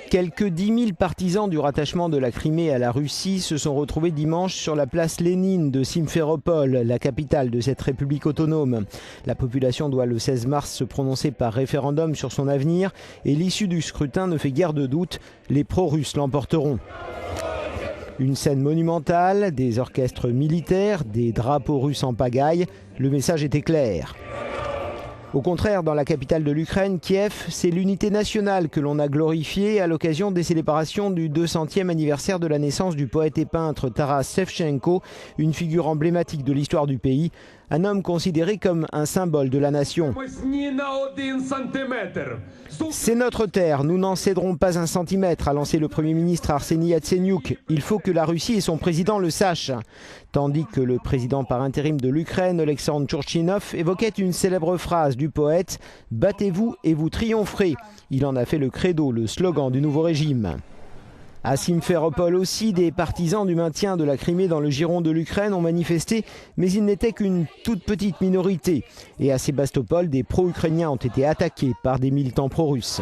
Quelques 10 000 partisans du rattachement de la Crimée à la Russie se sont retrouvés dimanche sur la place Lénine de Simferopol, la capitale de cette république autonome. La population doit le 16 mars se prononcer par référendum sur son avenir et l'issue du scrutin ne fait guère de doute, les pro-russes l'emporteront. Une scène monumentale, des orchestres militaires, des drapeaux russes en pagaille, le message était clair. Au contraire, dans la capitale de l'Ukraine, Kiev, c'est l'unité nationale que l'on a glorifiée à l'occasion des célébrations du 200e anniversaire de la naissance du poète et peintre Taras Shevchenko, une figure emblématique de l'histoire du pays, un homme considéré comme un symbole de la nation. C'est notre terre, nous n'en céderons pas un centimètre, a lancé le Premier ministre Arseniy Yatsenyuk. Il faut que la Russie et son président le sachent. Tandis que le président par intérim de l'Ukraine, Oleksandr Turchinov, évoquait une célèbre phrase du poète « Battez-vous et vous triompherez ». Il en a fait le credo, le slogan du nouveau régime. À Simferopol aussi, des partisans du maintien de la Crimée dans le giron de l'Ukraine ont manifesté, mais ils n'étaient qu'une toute petite minorité. Et à Sébastopol, des pro-ukrainiens ont été attaqués par des militants pro-russes.